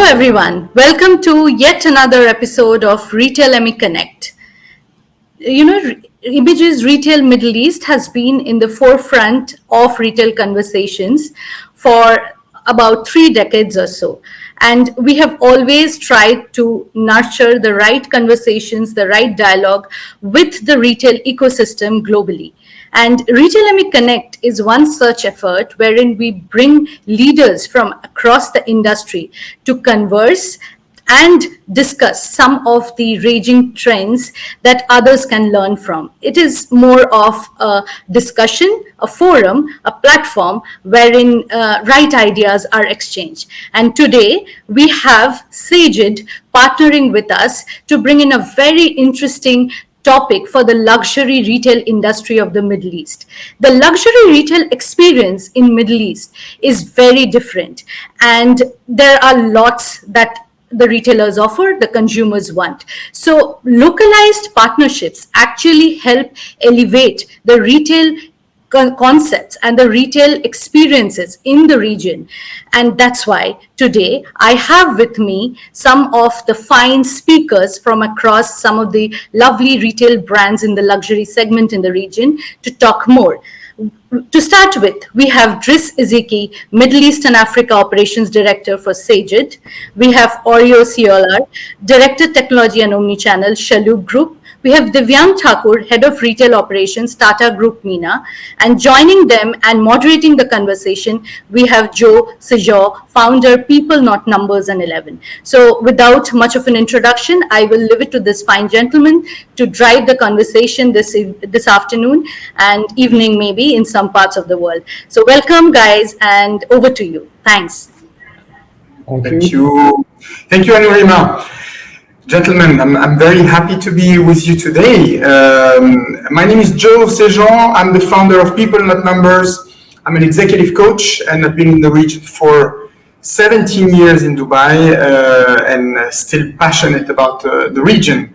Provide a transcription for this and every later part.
everyone. Welcome to yet another episode of RetailME Connect. Images Retail Middle East has been in the forefront of retail conversations for about 3 decades or so. And we have always tried to nurture the right conversations, the right dialogue with the retail ecosystem globally. And RetailME Connect is one such effort wherein we bring leaders from across the industry to converse and discuss some of the raging trends that others can learn from. It is more of a discussion, a forum, a platform wherein right ideas are exchanged. And today we have Cegid partnering with us to bring in a very interesting topic for the luxury retail industry of the Middle East. The luxury retail experience in Middle East is very different, and there are lots that the retailers offer, the consumers want. So localized partnerships actually help elevate the retail concepts and the retail experiences in the region. And that's why today I have with me some of the fine speakers from across some of the lovely retail brands in the luxury segment in the region to talk more. To start with, we have Driss Iziki, Middle East and Africa Operations Director for Cegid. We have Cuellar, Director Technology and Omnichannel, Chalhoub Group. We have Divyang Thakur, Head of Retail Operations, TATA Group, MENA. And joining them and moderating the conversation, we have Sejean, Founder, People Not Numbers and 11. So without much of an introduction, I will leave it to this fine gentleman to drive the conversation this afternoon and evening maybe in some parts of the world. So welcome guys, and over to you. Thanks. Thank you. Thank you, Aurelien. Gentlemen, I'm very happy to be with you today. My name is Sejean. I'm the founder of People Not Numbers. I'm an executive coach, and I've been in the region for 17 years in Dubai, and still passionate about the region.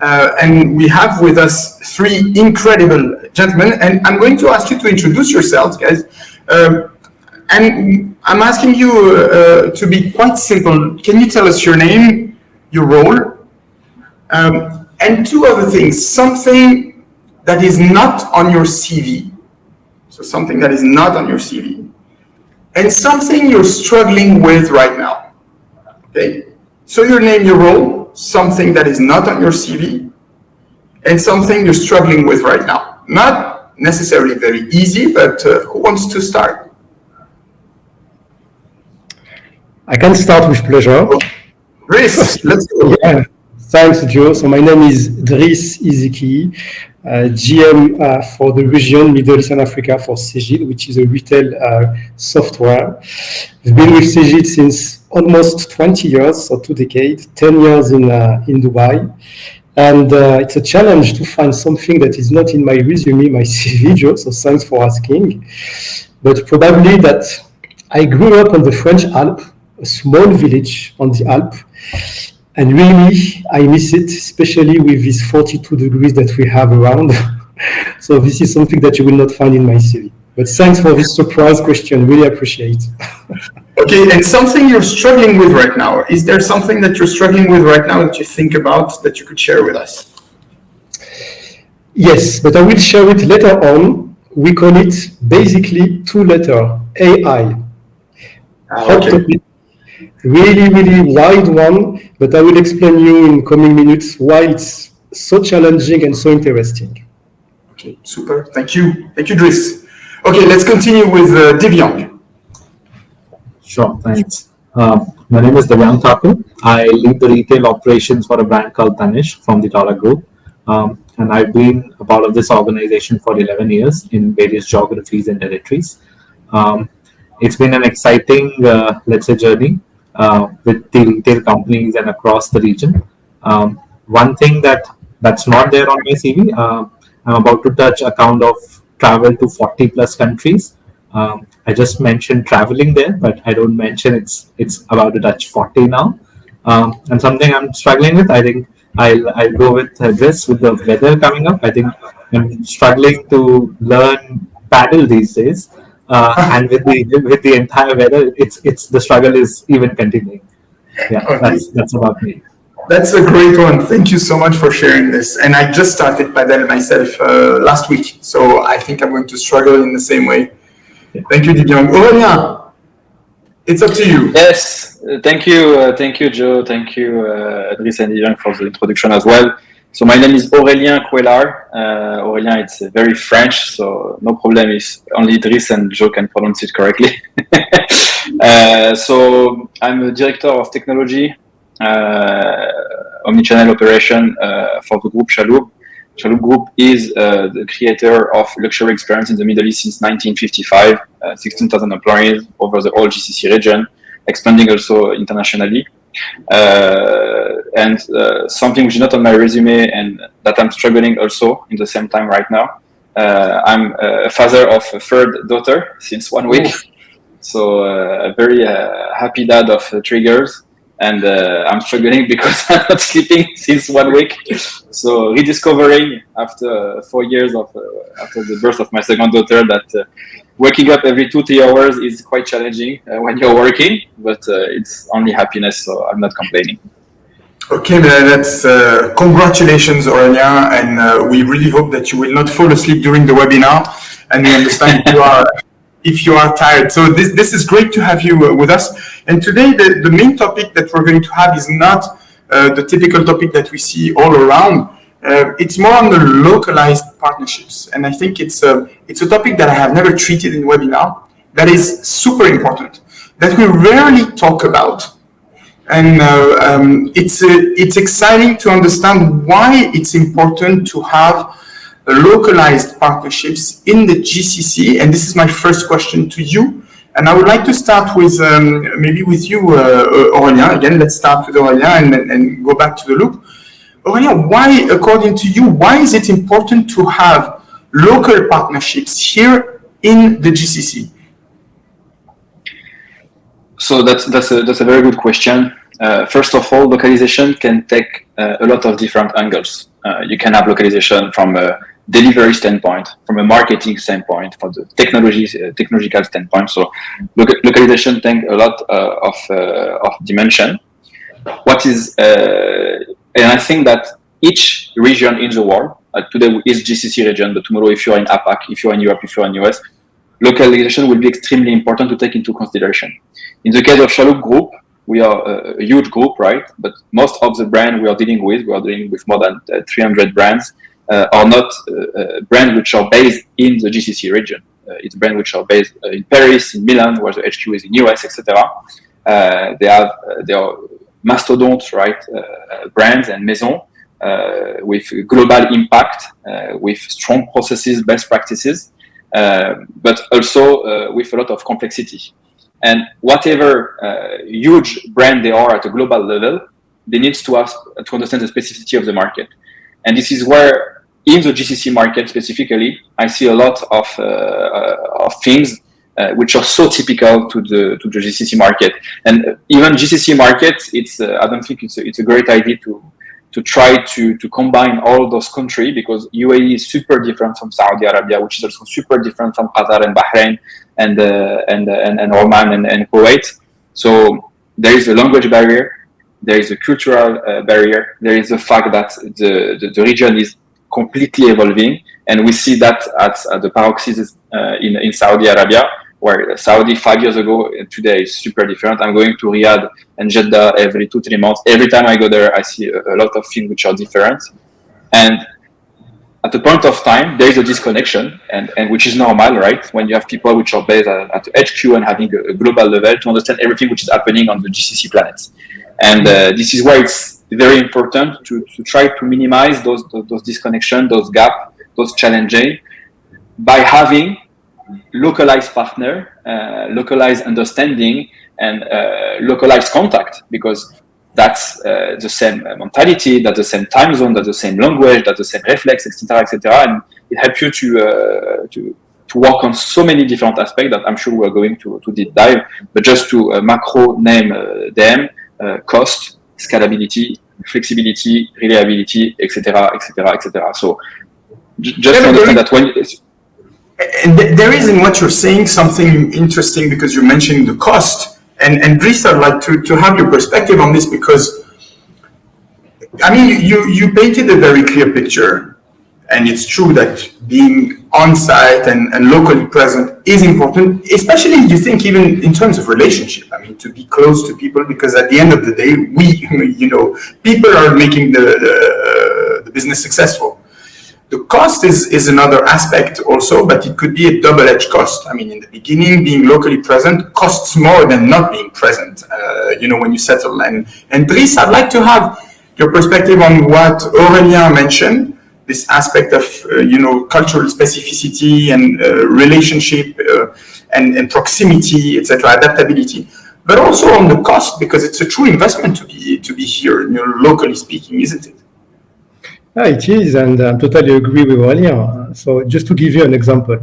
And we have with us 3 incredible gentlemen, and I'm going to ask you to introduce yourselves, guys. And I'm asking you to be quite simple. Can you tell us your name, your role, and 2 other things, something that is not on your CV, so something that is not on your CV, and something you're struggling with right now, okay? So your name, your role, something that is not on your CV, and something you're struggling with right now. Not necessarily very easy, but who wants to start? I can start with pleasure. Driss, let's go. Yeah. Thanks, Joe. So my name is Driss Iziki, GM for the region Middle East and Africa for Cegid, which is a retail software. I've been with Cegid since almost 20 years, so 2 decades, 10 years in Dubai. And it's a challenge to find something that is not in my resume, my CV, Joe, so thanks for asking. But probably that I grew up on the French Alps, a small village on the Alps. And really, I miss it, especially with these 42 degrees that we have around. So this is something that you will not find in my CV. But thanks for this surprise question. Really appreciate it. Okay, and something you're struggling with right now. Is there something that you're struggling with right now that you think about that you could share with us? Yes, but I will share it later on. We call it basically 2-letter AI. Okay. Really wide one, but I will explain you in coming minutes why it's so challenging and so interesting. Okay, super. Thank you. Thank you, Driss. Okay, let's continue with Divyang. Sure, thanks. My name is Divyang Thakur. I lead the retail operations for a brand called Tanish from the TATA Group. And I've been a part of this organization for 11 years in various geographies and territories. It's been an exciting, journey with the retail companies and across the region. One thing that's not there on my CV, I'm about to touch account of travel to 40 plus countries. I just mentioned traveling there, but I don't mention it's about to touch 40 now. And something I'm struggling with, I think I'll go with this, with the weather coming up. I think I'm struggling to learn paddle these days. And with the entire weather, it's the struggle is even continuing. Yeah, Okay. that's about me. That's a great one. Thank you so much for sharing this. And I just started padel myself last week, so I think I'm going to struggle in the same way. Yeah. Thank you, Divyang. Aurelien, it's up to you. Yes, thank you, Joe. Thank you, Driss and Divyang for the introduction as well. So my name is Aurelien Cuellar. Aurelien, it's very French, so no problem if only Driss and Joe can pronounce it correctly. So I'm a director of technology, omnichannel operation for the group Chalhoub. Chalhoub Group is the creator of luxury experience in the Middle East since 1955, 16,000 employees over the whole GCC region, expanding also internationally. And something which is not on my resume and that I'm struggling also in the same time right now. I'm a father of a third daughter since 1 week. So a very happy dad of 3 girls. And I'm struggling because I'm not sleeping since 1 week. So rediscovering after 4 years of after the birth of my second daughter that waking up every 2-3 hours is quite challenging when you're working, but it's only happiness, so I'm not complaining. Okay, that's congratulations, Aurelien, and we really hope that you will not fall asleep during the webinar, and we understand if you are tired. So this is great to have you with us. And today the main topic that we're going to have is not the typical topic that we see all around. It's more on the localized partnerships, and I think it's a topic that I have never treated in webinar. That is super important, that we rarely talk about, and it's exciting to understand why it's important to have localized partnerships in the GCC. And this is my first question to you. And I would like to start with maybe with you, Aurelien. Again, let's start with Aurelien and go back to the loop. Aurelien, why, according to you, why is it important to have local partnerships here in the GCC? So that's a very good question. First of all, localization can take a lot of different angles. You can have localization from a delivery standpoint, from a marketing standpoint, from the technological standpoint. So localization takes a lot of dimension. What is and I think that each region in the world, today is GCC region, but tomorrow if you're in APAC, if you're in Europe, if you're in US, localization will be extremely important to take into consideration. In the case of Chalhoub Group, we are a huge group, right? But most of the brands we are dealing with more than 300 brands, are not brands which are based in the GCC region. It's brands which are based in Paris, in Milan, where the HQ is in US, etc. They are mastodonts, right? Brands and maisons with global impact, with strong processes, best practices, but also with a lot of complexity. And whatever huge brand they are at a global level, they need to understand the specificity of the market. And this is where, in the GCC market specifically, I see a lot of things which are so typical to the GCC market. And even GCC market, I don't think it's a great idea to try to combine all those countries, because UAE is super different from Saudi Arabia, which is also super different from Qatar and Bahrain and Oman and Kuwait. So there is a language barrier, there is a cultural barrier, there is the fact that the region is completely evolving, and we see that at the paroxysm in Saudi Arabia, where Saudi 5 years ago and today is super different. I'm going to Riyadh and Jeddah every 2-3 months. Every time I go there, I see a lot of things which are different. And at the point of time, there is a disconnection, and which is normal, right? When you have people which are based at the HQ and having a global level to understand everything which is happening on the GCC planet. And this is why it's very important to try to minimize those disconnections, those gaps, those challenges, by having localized partner, localized understanding, and localized contact, because that's the same mentality, that's the same time zone, that's the same language, that's the same reflex, etc., and it helps you to work on so many different aspects that I'm sure we're going to deep dive. But just to macro name them: cost, scalability, flexibility, reliability, etc., etc., etc. So just understand that when and there is in what you're saying something interesting, because you mentioned the cost, And Driss, I'd like to have your perspective on this because, I mean, you painted a very clear picture, and it's true that being on-site and locally present is important, especially you think even in terms of relationship. I mean, to be close to people, because at the end of the day, people are making the business successful. The cost is another aspect also, but it could be a double-edged cost. I mean, in the beginning, being locally present costs more than not being present, when you settle. And Driss, I'd like to have your perspective on what Aurelien mentioned, this aspect of, cultural specificity and relationship and proximity, etc., adaptability, but also on the cost, because it's a true investment to be here, locally speaking, isn't it? Yeah, it is, and I totally agree with Aurelien. So just to give you an example,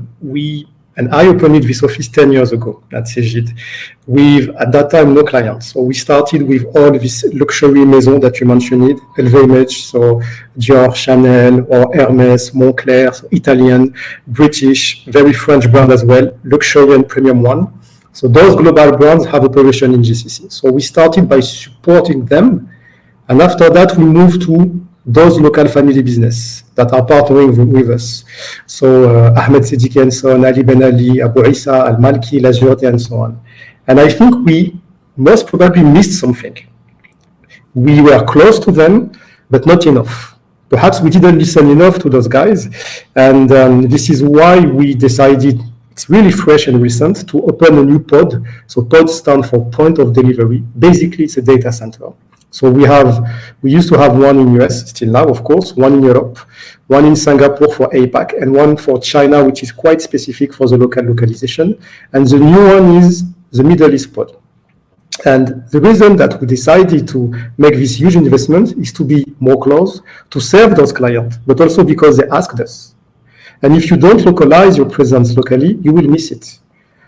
I opened this office 10 years ago at Cegid with, at that time, no clients. So we started with all this luxury maison that you mentioned, LVMH, so Dior, Chanel, or Hermes, Moncler, so Italian, British, very French brand as well, luxury and premium one. So those global brands have operation in GCC. So we started by supporting them, and after that we moved to those local family business that are partnering with us. So Ahmed Siddiqui and so on, Ali Ben Ali, Abu Isa, Al Malki, Lazurti, and so on. And I think we most probably missed something. We were close to them, but not enough. Perhaps we didn't listen enough to those guys. And this is why we decided, it's really fresh and recent, to open a new pod. So pod stands for point of delivery. Basically, it's a data center. So we used to have one in US, still now, of course, one in Europe, one in Singapore for APAC, and one for China, which is quite specific for the local localization. And the new one is the Middle East pod. And the reason that we decided to make this huge investment is to be more close, to serve those clients, but also because they asked us. And if you don't localize your presence locally, you will miss it.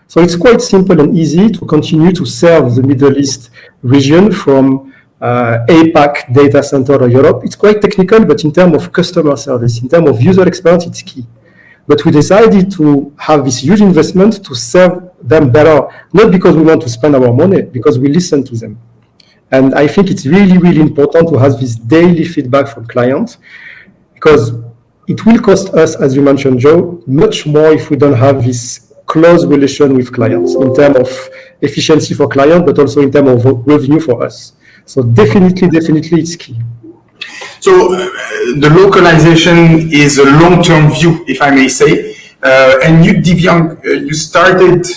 So it's quite simple and easy to continue to serve the Middle East region from APAC data center or Europe. It's quite technical, but in terms of customer service, in terms of user experience, it's key. But we decided to have this huge investment to serve them better, not because we want to spend our money, because we listen to them. And I think it's really, really important to have this daily feedback from clients, because it will cost us, as you mentioned, Joe, much more if we don't have this close relation with clients in terms of efficiency for clients, but also in terms of revenue for us. So definitely, it's key. So the localization is a long-term view, if I may say. And you, Divyang, you started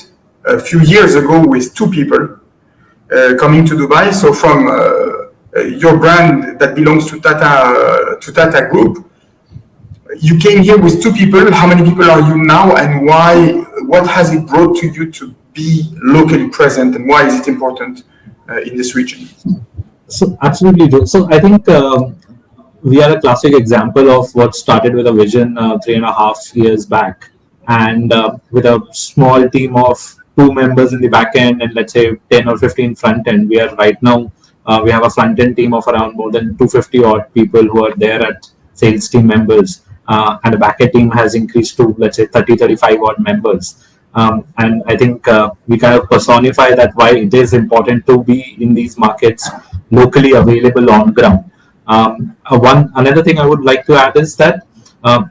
a few years ago with two people coming to Dubai. So from your brand that belongs to TATA Group, you came here with two people. How many people are you now, and why? What has it brought to you to be locally present, and why is it important in this region? So absolutely, Joe. So I think we are a classic example of what started with a vision 3.5 years back, and with a small team of 2 members in the back end and let's say 10 or 15 front end. We are right now we have a front end team of around more than 250 odd people who are there at sales team members, and the back end team has increased to let's say 30-35 odd members. And I think we kind of personify that why it is important to be in these markets locally available on ground. Another thing I would like to add is that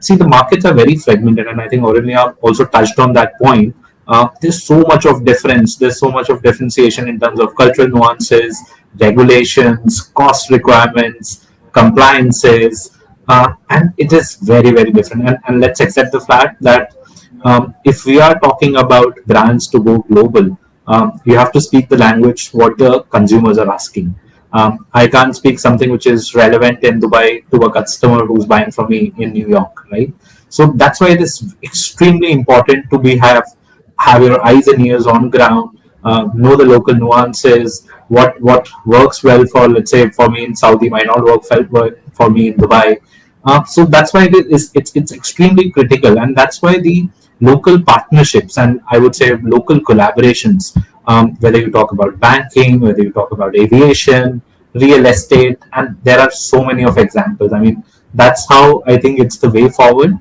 see, the markets are very fragmented, and I think Aurelien also touched on that point. There's so much of difference, there's so much of differentiation in terms of cultural nuances, regulations, cost requirements, compliances, and it is very, very different. And let's accept the fact that if we are talking about brands to go global, you have to speak the language what the consumers are asking. I can't speak something which is relevant in Dubai to a customer who's buying from me in New York, right? So that's why it is extremely important to have your eyes and ears on ground, know the local nuances, what works well for, let's say, for me in Saudi might not work well for me in Dubai. So that's why it's extremely critical, and that's why the local partnerships and I would say local collaborations, whether you talk about banking, whether you talk about aviation, real estate, and there are so many of examples. I mean, that's how I think it's the way forward.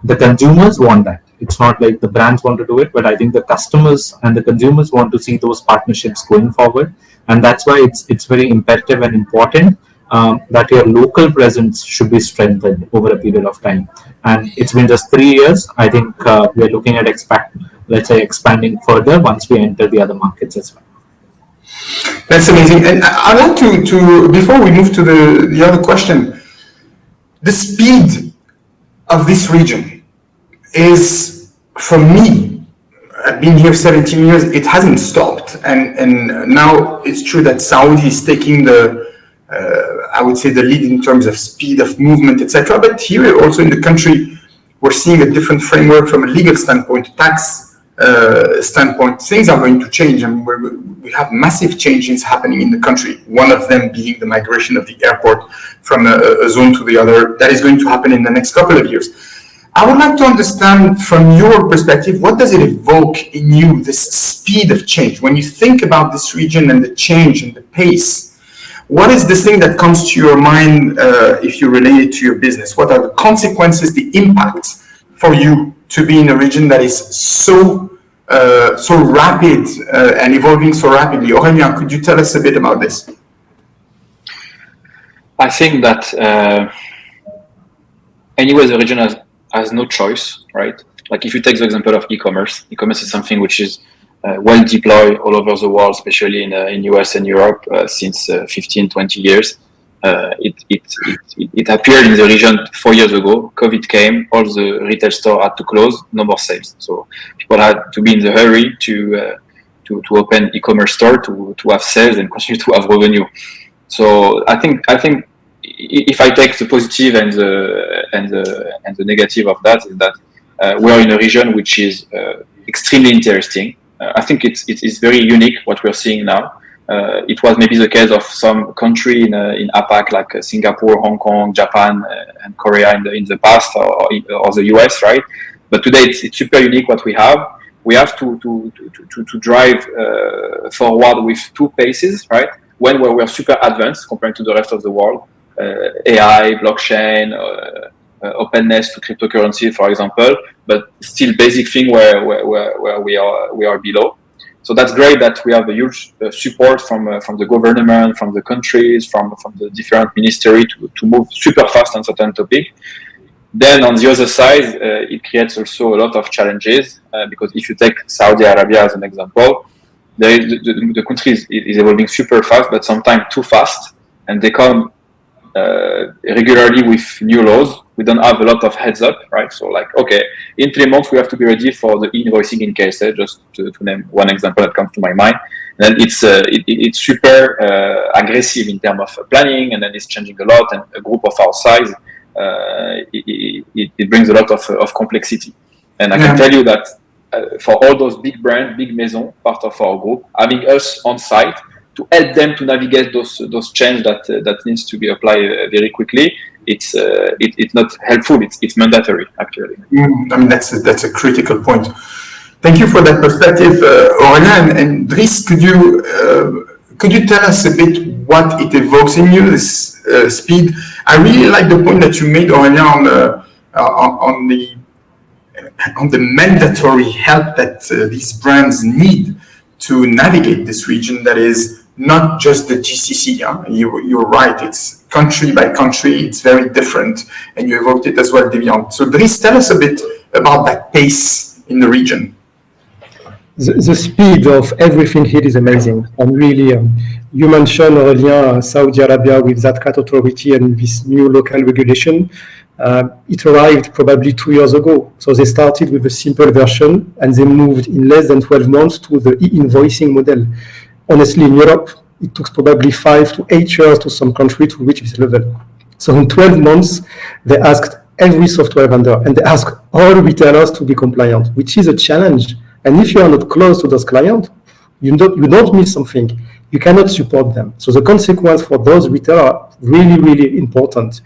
The consumers want that. It's not like the brands want to do it, but I think the customers and the consumers want to see those partnerships going forward. And that's why it's very imperative and important that your local presence should be strengthened over a period of time. And it's been just 3 years. I think we're looking at expanding further once we enter the other markets as well. That's amazing. And I'd like to before we move to the other question, the speed of this region is, for me, I've been here 17 years, it hasn't stopped. And now it's true that Saudi is taking I would say the lead in terms of speed of movement, etc. But here also in the country, we're seeing a different framework from a legal standpoint, tax standpoint. Things are going to change, and we have massive changes happening in the country. One of them being the migration of the airport from a zone to the other. That is going to happen in the next couple of years. I would like to understand from your perspective, what does it evoke in you, this speed of change? When you think about this region and the change and the pace, what is the thing that comes to your mind if you relate it to your business? What are the consequences, the impacts for you to be in a region that is so rapid and evolving so rapidly? Aurelien, could you tell us a bit about this? I think that anyway, the region has no choice, right? Like if you take the example of e-commerce is something which is well deployed all over the world, especially in US and Europe since 15, 20 years. It appeared in the region 4 years ago. COVID came, all the retail stores had to close, no more sales. So people had to be in the hurry to open e-commerce store to have sales and continue to have revenue. So I think if I take the positive and the negative of that, is that we are in a region which is extremely interesting. I think it's very unique what we're seeing now. It was maybe the case of some country in APAC like Singapore, Hong Kong, Japan, and Korea in the past, or the US, right? But today it's super unique what we have. We have to drive forward with two paces, right? One where we are super advanced compared to the rest of the world, AI, blockchain, openness to cryptocurrency, for example, but still basic thing where we are below. So that's great that we have a huge support from the government, from the countries, from the different ministry to move super fast on certain topic. Then on the other side, it creates also a lot of challenges because if you take Saudi Arabia as an example, the country is evolving super fast, but sometimes too fast, and they come regularly with new laws. We don't have a lot of heads up, right? So like, okay, in 3 months we have to be ready for the invoicing in KSA, just to name one example that comes to my mind. And then it's super aggressive in terms of planning, and then it's changing a lot. And a group of our size, it brings a lot of complexity. And I can tell you that for all those big brands, big maisons, part of our group, having us on site to help them to navigate those changes that needs to be applied very quickly, it's not helpful. It's mandatory, actually. I mean, that's a critical point. Thank you for that perspective, Aurelien and Driss. Could you tell us a bit what it evokes in you, this speed? I really like the point that you made, Aurelien, on the mandatory help that these brands need to navigate this region that is not just the GCC. Huh? You're right, it's country by country, it's very different, and you evoked it as well, Divyang. So Driss, tell us a bit about that pace in the region. The speed of everything here is amazing. And really, you mentioned, Aurelien, Saudi Arabia with that CAT authority and this new local regulation. It arrived probably 2 years ago. So they started with a simple version and they moved in less than 12 months to the e-invoicing model. Honestly, in Europe, it took probably 5 to 8 years to some country to reach this level. So in 12 months, they asked every software vendor and they asked all retailers to be compliant, which is a challenge. And if you are not close to those clients, you don't miss something. You cannot support them. So the consequence for those retailers are really, really important.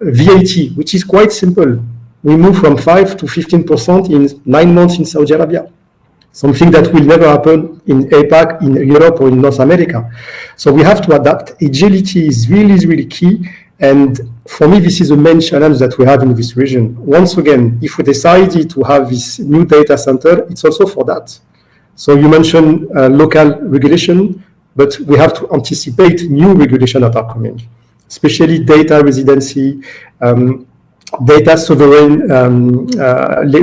VAT, which is quite simple. We move from 5 to 15% in 9 months in Saudi Arabia. Something that will never happen in APAC, in Europe, or in North America. So we have to adapt. Agility is really, really key. And for me, this is the main challenge that we have in this region. Once again, if we decided to have this new data center, it's also for that. So you mentioned local regulation, but we have to anticipate new regulation that are coming, especially data residency, data sovereign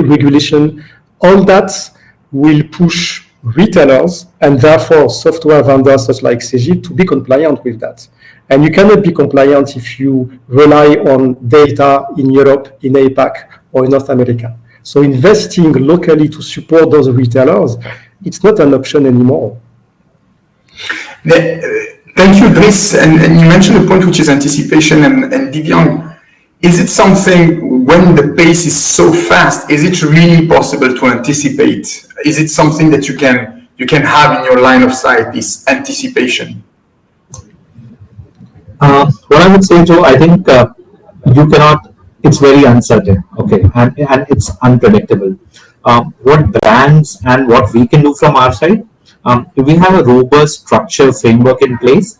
regulation. All that will push retailers and therefore software vendors such like Cegid to be compliant with that. And you cannot be compliant if you rely on data in Europe, in APAC, or in North America. So investing locally to support those retailers, it's not an option anymore. Thank you, Driss. And you mentioned a point which is anticipation and Divyang. Is it something, when the pace is so fast, is it really possible to anticipate? Is it something that you can have in your line of sight, this anticipation? What I would say, Joe, I think you cannot, it's very uncertain, okay, and it's unpredictable. What brands and what we can do from our side, if we have a robust structure framework in place,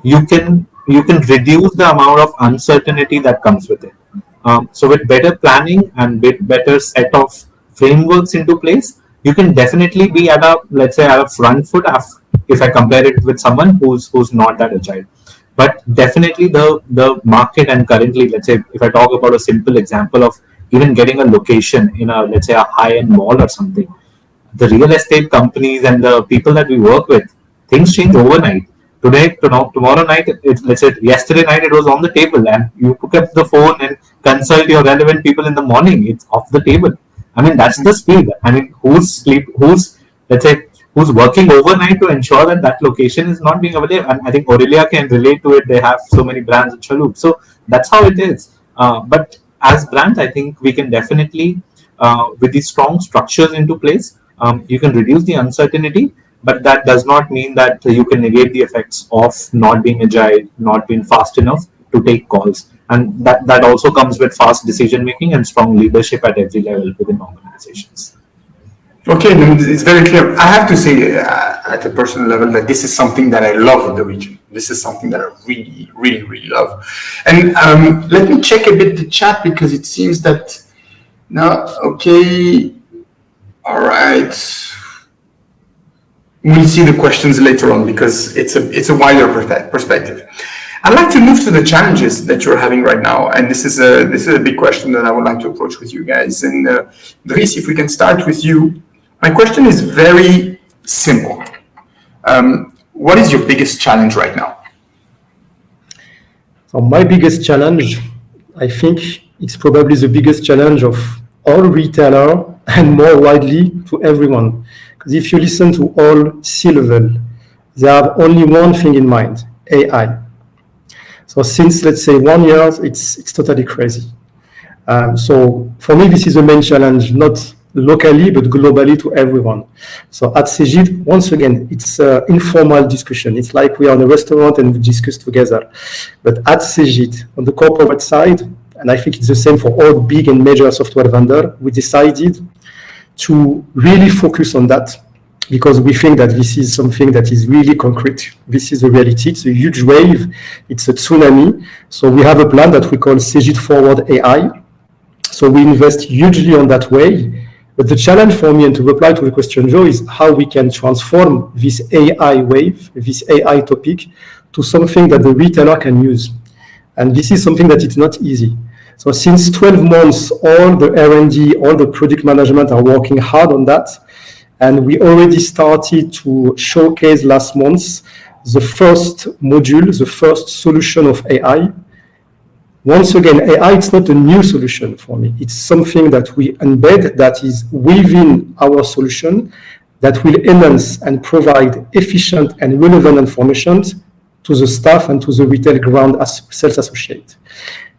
you can reduce the amount of uncertainty that comes with it. So with better planning and with better set of frameworks into place, you can definitely be at a front foot if I compare it with someone who's not that agile. But definitely the market, and currently, let's say, if I talk about a simple example of even getting a location in a, let's say, a high-end mall or something, the real estate companies and the people that we work with, things change overnight. Tomorrow night, let's say yesterday night it was on the table, and you pick up the phone and consult your relevant people in the morning. It's off the table. I mean, that's the speed. I mean, who's working overnight to ensure that location is not being available? And I think Aurelien can relate to it. They have so many brands at Chalhoub. So that's how it is. But as brands, I think we can definitely, with these strong structures into place, you can reduce the uncertainty, but that does not mean that you can negate the effects of not being agile, not being fast enough to take calls. And that also comes with fast decision making and strong leadership at every level within organizations. Okay, it's very clear. I have to say, at a personal level, that this is something that I love in the region. This is something that I really, really, really love. And let me check a bit the chat, because it seems that no. Okay, all right. We'll see the questions later on, because it's a wider perspective. I'd like to move to the challenges that you're having right now, and this is a big question that I would like to approach with you guys. And Driss, if we can start with you. My question is very simple. What is your biggest challenge right now? So my biggest challenge, I think it's probably the biggest challenge of all retailers and more widely to everyone. Because if you listen to all C-level, they have only one thing in mind: AI. So since, let's say, 1 year, it's totally crazy. So for me, this is the main challenge, not locally, but globally to everyone. So at Cegid, once again, it's an informal discussion. It's like we are in a restaurant and we discuss together. But at Cegid, on the corporate side, and I think it's the same for all big and major software vendors, we decided to really focus on that, because we think that this is something that is really concrete. This is the reality. It's a huge wave. It's a tsunami. So we have a plan that we call Cegid Forward AI. So we invest hugely on that way. But the challenge for me, and to reply to the question, Joe, is how we can transform this AI wave, this AI topic, to something that the retailer can use. And this is something that it's not easy. So since 12 months, all the R&D, all the product management are working hard on that. And we already started to showcase last month the first module, the first solution of AI. Once again, AI, it's not a new solution for me. It's something that we embed that is within our solution that will enhance and provide efficient and relevant information to the staff and to the retail ground as sales associate.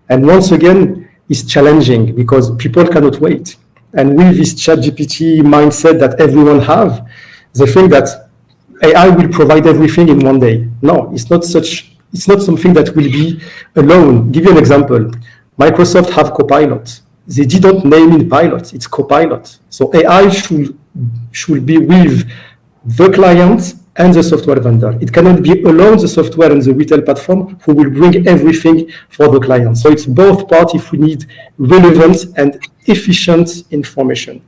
And once again, it's challenging because people cannot wait. And with this ChatGPT mindset that everyone have, they think that AI will provide everything in one day. No, it's not something that will be alone. Give you an example. Microsoft have Copilot. They didn't name it Pilot, it's Copilot. So AI should be with the client and the software vendor. It cannot be alone the software and the retail platform who will bring everything for the client. So it's both parts if we need relevant and efficient information.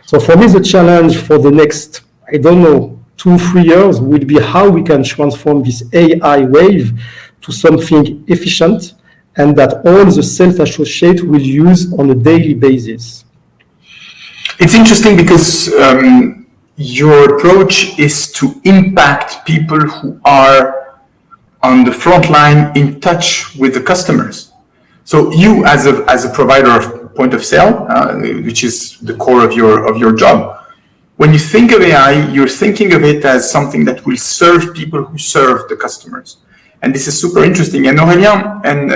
So for me, the challenge for the next, 2-3 years would be how we can transform this AI wave to something efficient and that all the sales associates will use on a daily basis. It's interesting because your approach is to impact people who are on the front line in touch with the customers. So you, as a provider of point of sale, which is the core of your job, when you think of AI, you're thinking of it as something that will serve people who serve the customers. And this is super interesting. And Aurelien and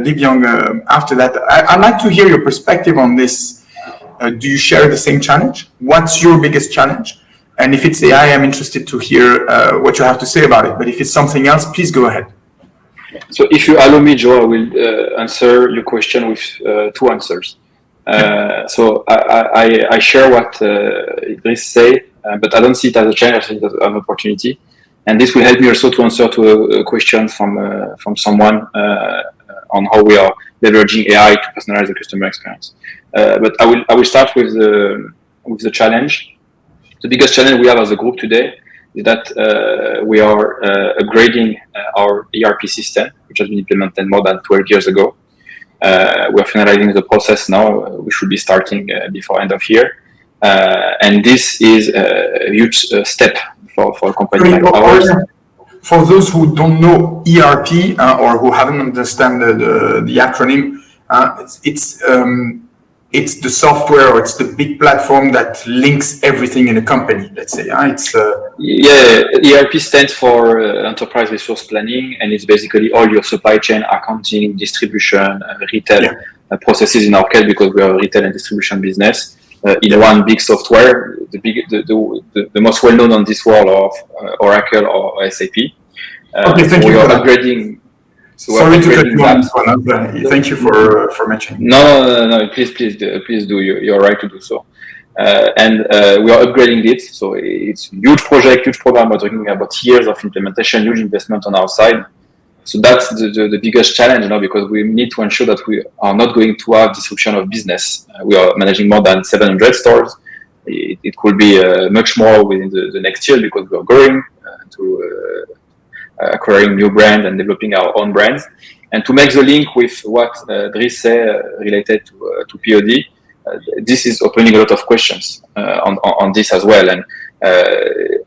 Divyang, after that, I'd like to hear your perspective on this. Do you share the same challenge? What's your biggest challenge? And if it's AI, I'm interested to hear what you have to say about it. But if it's something else, please go ahead. So if you allow me, Joe, I will answer your question with 2 answers. So I share what Driss say, but I don't see it as a challenge, I see it as an opportunity. And this will help me also to answer to a question from someone on how we are leveraging AI to personalize the customer experience. But I will start with the challenge. The biggest challenge we have as a group today is that we are upgrading our ERP system, which has been implemented more than 12 years ago. We're finalizing the process now. We should be starting before end of year. And this is a huge step for a company like ours. For those who don't know ERP or who haven't understand the acronym, it's the software or it's the big platform that links everything in a company, let's say. ERP stands for Enterprise Resource Planning, and it's basically all your supply chain, accounting, distribution, retail processes in our case, because we are a retail and distribution business. In one big software, the most well-known on this world of Oracle or SAP. Thank you. We are upgrading. Sorry to cut you on. Thank you for mentioning. No. Please do. You're right to do so. And we are upgrading it. So it's a huge project, huge program. We're talking about years of implementation, huge investment on our side. So that's the biggest challenge, because we need to ensure that we are not going to have disruption of business. We are managing more than 700 stores. It could be much more within the next year because we are growing to acquiring new brands and developing our own brands. And to make the link with what Driss said related to POD, this is opening a lot of questions on this as well. And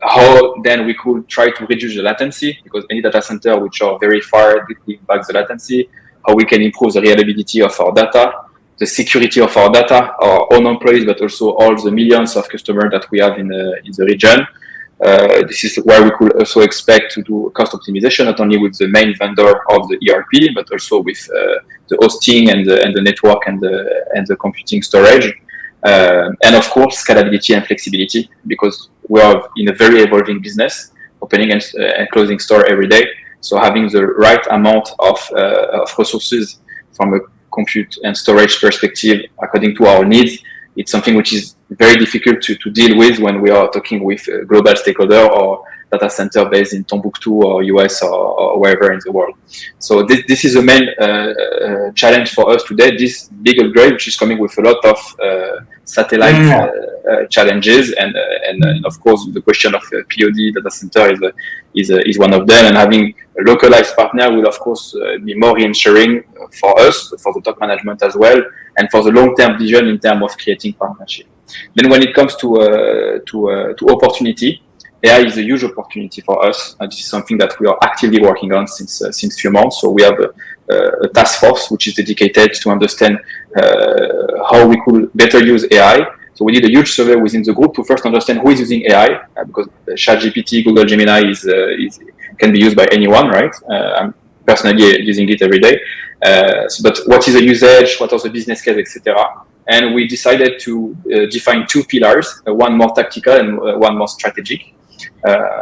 how then we could try to reduce the latency, because any data center which are very far deeply impacts the latency, how we can improve the reliability of our data, the security of our data, our own employees, but also all the millions of customers that we have in the region. This is where we could also expect to do cost optimization, not only with the main vendor of the ERP, but also with the hosting and the network and the computing storage. And of course, scalability and flexibility, because we are in a very evolving business, opening and closing store every day. So having the right amount of resources from a compute and storage perspective, according to our needs, it's something which is very difficult to deal with when we are talking with a global stakeholder or data center based in Timbuktu or US or wherever in the world. So this is the main challenge for us today, this big upgrade, which is coming with a lot of satellite challenges. And of course, the question of POD data center is one of them. And having a localized partner will, of course, be more reassuring for us, but for the top management as well, and for the long-term vision in terms of creating partnership. Then when it comes to opportunity, AI is a huge opportunity for us. This is something that we are actively working on since few months. So we have a task force which is dedicated to understand how we could better use AI. So we did a huge survey within the group to first understand who is using AI, because ChatGPT, Google Gemini can be used by anyone, right? I'm personally using it every day. But what is the usage? What are the business case, etc. And we decided to define 2 pillars, one more tactical and one more strategic.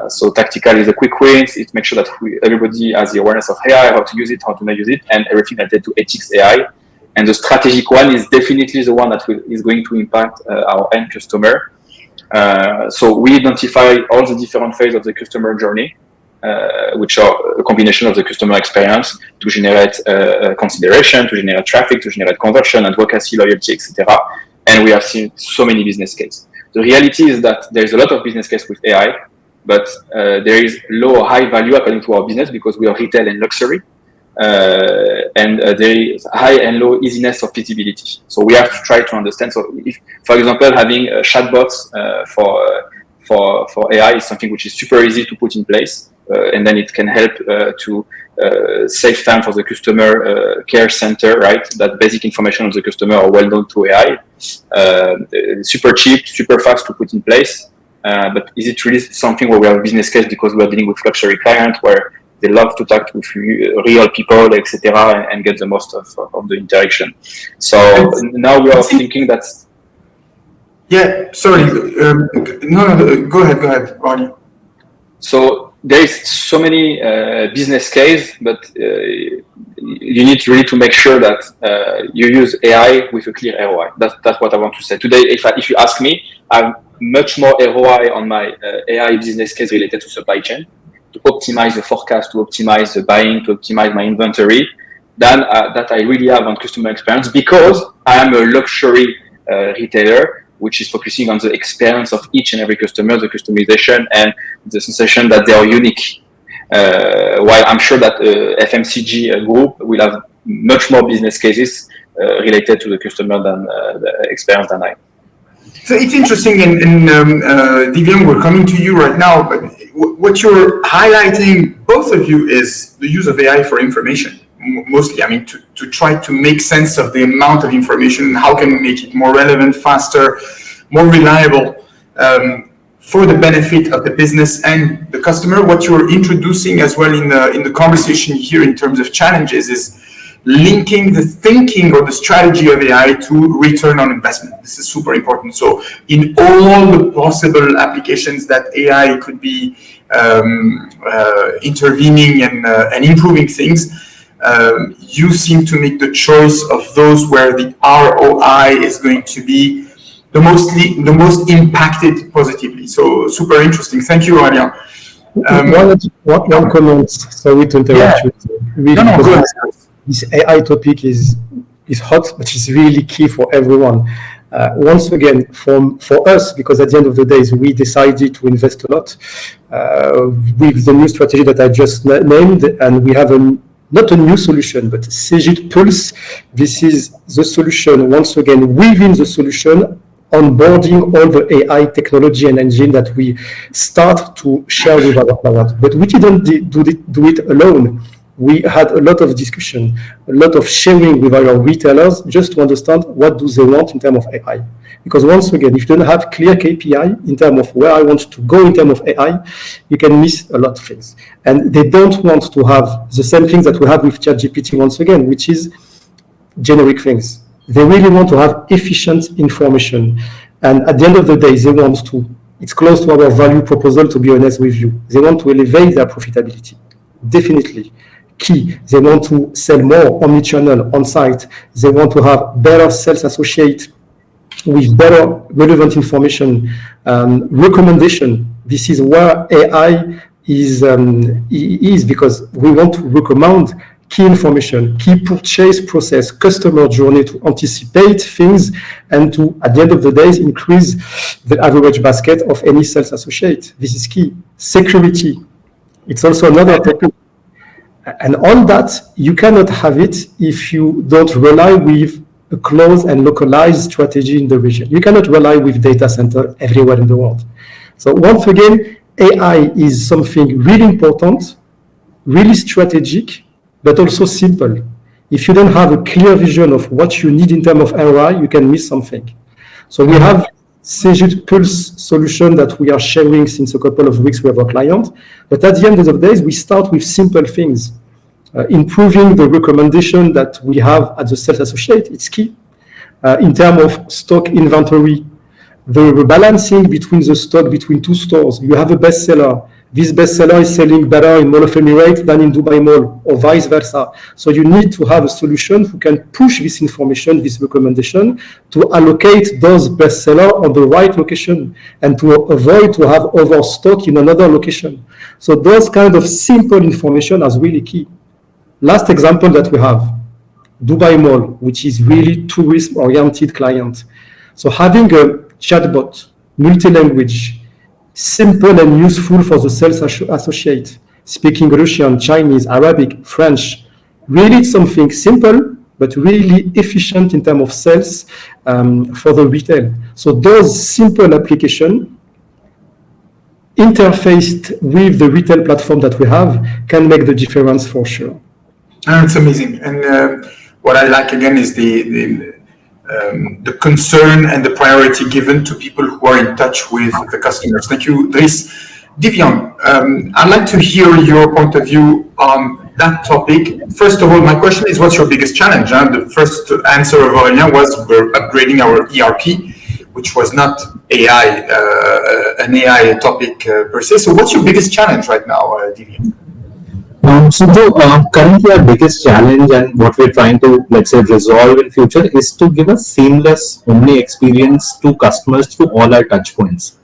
So tactical is a quick wins. It makes sure that everybody has the awareness of AI, how to use it, how to not use it, and everything related to ethics AI. And the strategic one is definitely the one that is going to impact our end customer. So we identify all the different phases of the customer journey, which are a combination of the customer experience to generate consideration, to generate traffic, to generate conversion, advocacy, loyalty, etc. And we have seen so many business cases. The reality is that there is a lot of business case with AI, but there is low or high value according to our business because we are retail and luxury. And there is high and low easiness of feasibility. So we have to try to understand. So if, for example, having chatbots for AI is something which is super easy to put in place, and then it can help to save time for the customer care center, right? That basic information of the customer are well known to AI. Super cheap, super fast to put in place. But is it really something where we have a business case because we are dealing with luxury clients where they love to talk with real people, etc., and get the most of the interaction. So now we are thinking that. Yeah, sorry. No, go ahead, Ronnie. So there is so many business case, but you need really to make sure that you use AI with a clear ROI. That's what I want to say today. If you ask me, I have much more ROI on my AI business case related to supply chain, to optimize the forecast, to optimize the buying, to optimize my inventory, than that I really have on customer experience, because I am a luxury retailer, which is focusing on the experience of each and every customer, the customization and the sensation that they are unique. While I'm sure that FMCG group will have much more business cases related to the customer than the experience than I. So it's interesting, and Divyang, we're coming to you right now, but what you're highlighting, both of you, is the use of AI for information, mostly. I mean, to try to make sense of the amount of information, how can we make it more relevant, faster, more reliable, for the benefit of the business and the customer. What you're introducing as well in the conversation here in terms of challenges is linking the thinking or the strategy of AI to return on investment. This is super important. So in all the possible applications that AI could be intervening and improving things, you seem to make the choice of those where the ROI is going to be the most impacted positively. So super interesting. Thank you, Aurelien. One comment. Sorry to interrupt you. Really, no, go ahead. This AI topic is hot, but it's really key for everyone. Once again, for us, because at the end of the day, we decided to invest a lot with the new strategy that I just named, and we have not a new solution, but Cegid Pulse. This is the solution, once again, within the solution, onboarding all the AI technology and engine that we start to share with our clients. But we didn't do it alone. We had a lot of discussion, a lot of sharing with our retailers just to understand what do they want in terms of AI. Because once again, if you don't have clear KPI in terms of where I want to go in terms of AI, you can miss a lot of things. And they don't want to have the same things that we have with ChatGPT once again, which is generic things. They really want to have efficient information. And at the end of the day, they want to, it's close to our value proposal, to be honest with you. They want to elevate their profitability. Definitely. Key. They want to sell more omnichannel on site. They want to have better sales associates with better relevant information, recommendation. This is where AI is because we want to recommend key information, key purchase process, customer journey to anticipate things and to, at the end of the day, increase the average basket of any sales associate. This is key. Security. It's also another topic. And on that, you cannot have it if you don't rely with a close and localized strategy in the region. You cannot rely with data center everywhere in the world. So once again, AI is something really important, really strategic, but also simple. If you don't have a clear vision of what you need in terms of ROI, you can miss something. So we have Cegid Pulse solution that we are sharing since a couple of weeks with our client. But at the end of the day, we start with simple things. Improving the recommendation that we have at the sales associate, it's key. In terms of stock inventory, the rebalancing between the stock between two stores. You have a bestseller. this bestseller is selling better in Mall of Emirates than in Dubai Mall, or vice versa. So you need to have a solution who can push this information, this recommendation, to allocate those bestsellers on the right location and to avoid to have overstock in another location. So those kind of simple information is really key. Last example that we have, Dubai Mall, which is really tourist-oriented client. So having a chatbot, multi-language, simple and useful for the sales associate, speaking Russian, Chinese, Arabic, French, really something simple, but really efficient in terms of sales for the retail. So those simple applications interfaced with the retail platform that we have can make the difference for sure. It's amazing. And what I like again is the concern and the priority given to people who are in touch with the customers. Thank you, Driss. Divyang, I'd like to hear your point of view on that topic. First of all, my question is, what's your biggest challenge? The first answer of Aurelien was we're upgrading our ERP, which was not an AI topic per se. So what's your biggest challenge right now, Divyang? Currently our biggest challenge and what we're trying to, let's say, resolve in future is to give a seamless Omni experience to customers through all our touch points.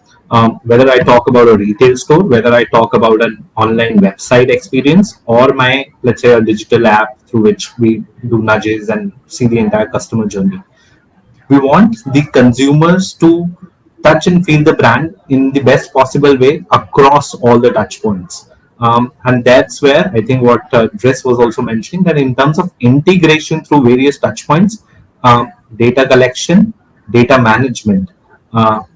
Whether I talk about a retail store, whether I talk about an online website experience, or my, let's say, a digital app through which we do nudges and see the entire customer journey. We want the consumers to touch and feel the brand in the best possible way across all the touch points. And that's where I think what Driss was also mentioning, that in terms of integration through various touch points, data collection, data management,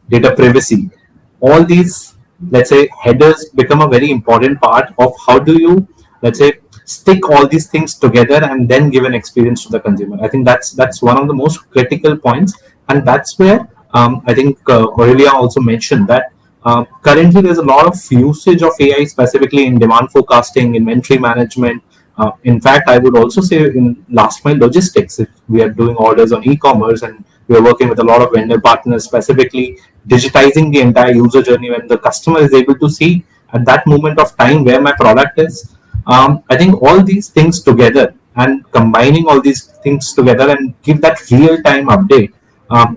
data privacy, all these, let's say, headers become a very important part of how do you, let's say, stick all these things together and then give an experience to the consumer. I think that's one of the most critical points, and that's where I think Aurelien also mentioned that currently there's a lot of usage of AI specifically in demand forecasting, inventory management. In fact, I would also say in last mile logistics, if we are doing orders on e-commerce and we are working with a lot of vendor partners, specifically digitizing the entire user journey when the customer is able to see at that moment of time where my product is. I think all these things together and combining all these things together and give that real-time update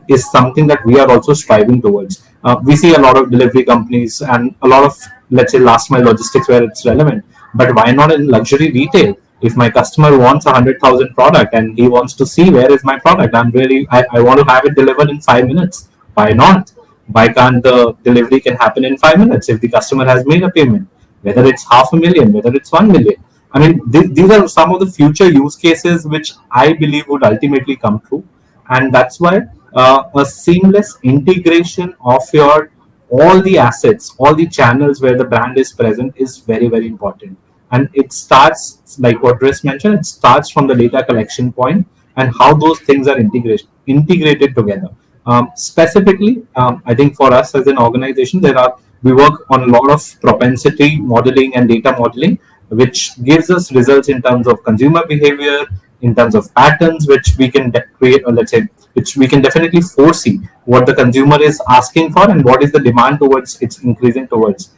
is something that we are also striving towards. We see a lot of delivery companies and a lot of, let's say, last mile logistics where it's relevant. But why not in luxury retail? If my customer wants 100,000 product and he wants to see where is my product, I want to have it delivered in 5 minutes. Why not? Why can't the delivery can happen in 5 minutes if the customer has made a payment? Whether it's 500,000, whether it's 1 million. I mean, these are some of the future use cases which I believe would ultimately come true. And that's why a seamless integration of all the assets, all the channels where the brand is present is very, very important. And it starts, like what Driss mentioned, it starts from the data collection point and how those things are integrated together. Specifically, I think for us as an organization, we work on a lot of propensity modeling and data modeling, which gives us results in terms of consumer behavior, in terms of patterns, which we can create, or let's say, which we can definitely foresee what the consumer is asking for and what is the demand towards it's increasing towards.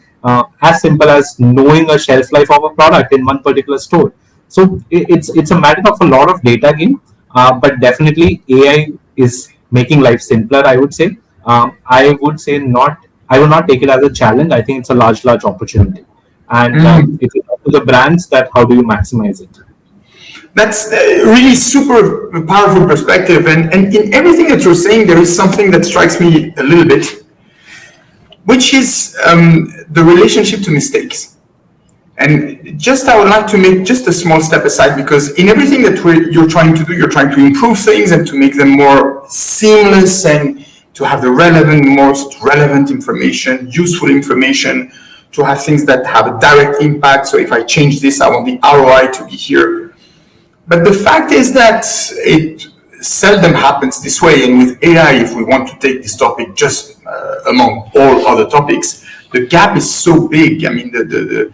As simple as knowing a shelf life of a product in one particular store. So it's a matter of a lot of data game, but definitely AI is making life simpler, I would say. I would not take it as a challenge. I think it's a large opportunity. And it's up to the brands that how do you maximize it. That's a really super powerful perspective. And in everything that you're saying, there is something that strikes me a little bit, which is the relationship to mistakes. And just I would like to make just a small step aside, because in everything that you're trying to do, you're trying to improve things and to make them more seamless and to have the most relevant information, useful information, to have things that have a direct impact. So if I change this, I want the ROI to be here. But the fact is that it seldom happens this way. And with AI, if we want to take this topic just among all other topics, the gap is so big. I mean, the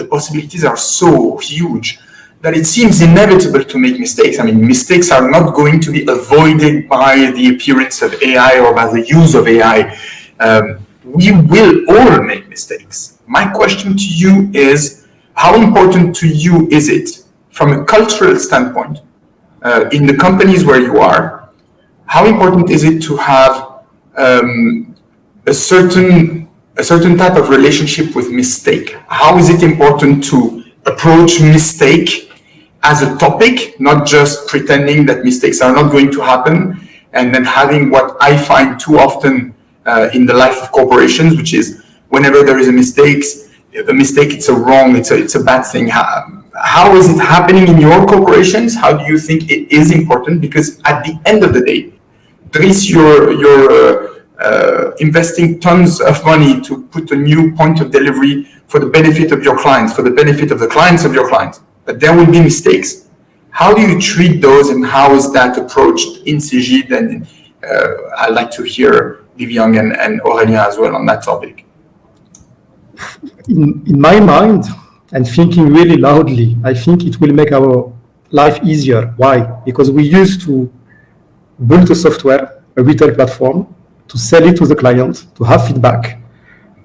possibilities are so huge that it seems inevitable to make mistakes. I mean, mistakes are not going to be avoided by the appearance of AI or by the use of AI. We will all make mistakes. My question to you is, how important to you is it from a cultural standpoint in the companies where you are? How important is it to have a certain type of relationship with mistake? How is it important to approach mistake as a topic, not just pretending that mistakes are not going to happen, and then having what I find too often in the life of corporations, which is whenever there is a mistake, it's a bad thing. How is it happening in your corporations? How do you think it is important? Because at the end of the day, Driss, you're investing tons of money to put a new point of delivery for the benefit of your clients, for the benefit of the clients of your clients. But there will be mistakes. How do you treat those, and how is that approached in Cegid? And I'd like to hear Divyang and Aurelien as well on that topic. In my mind, and thinking really loudly, I think it will make our life easier. Why? Because we used to build a software, a retail platform, to sell it to the client, to have feedback,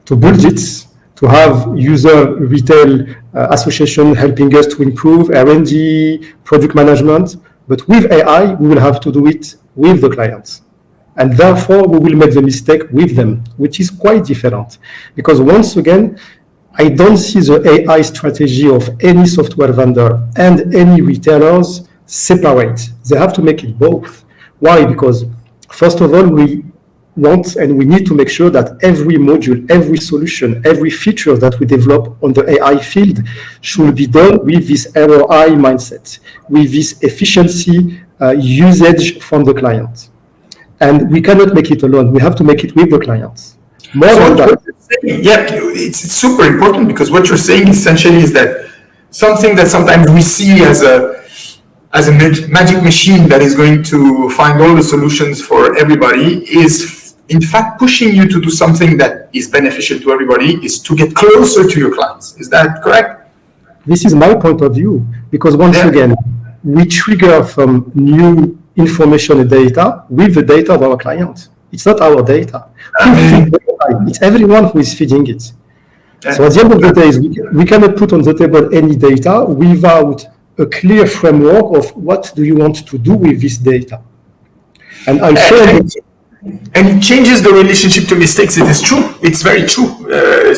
to build it, to have user retail association helping us to improve R&D, product management. But with AI, we will have to do it with the clients. And therefore, we will make the mistake with them, which is quite different. Because once again, I don't see the AI strategy of any software vendor and any retailers separate. They have to make it both. Why? Because first of all, we want and we need to make sure that every module, every solution, every feature that we develop on the AI field should be done with this ROI mindset, with this efficiency usage from the client. And we cannot make it alone. We have to make it with the clients. More than that. Yeah, it's super important, because what you're saying essentially is that something that sometimes we see as a magic machine that is going to find all the solutions for everybody is in fact pushing you to do something that is beneficial to everybody, is to get closer to your clients. Is that correct? This is my point of view, because once again, we trigger from new information and data with the data of our client. It's not our data. It's everyone who is feeding it. So at the end of the day, we cannot put on the table any data without a clear framework of what do you want to do with this data. And I share it. And it changes the relationship to mistakes. It is true. It's very true.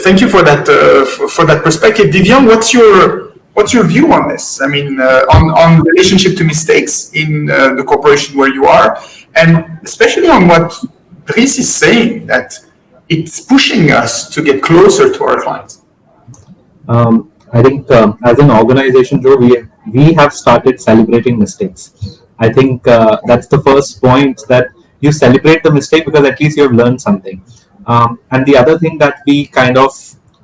Thank you for that perspective. Divyang, what's your view on this? I mean, on relationship to mistakes in the corporation where you are, and especially on what Driss is saying, that it's pushing us to get closer to our clients. I think as an organization, Joe, we have started celebrating mistakes. I think that's the first point, that you celebrate the mistake because at least you have learned something. And the other thing that we kind of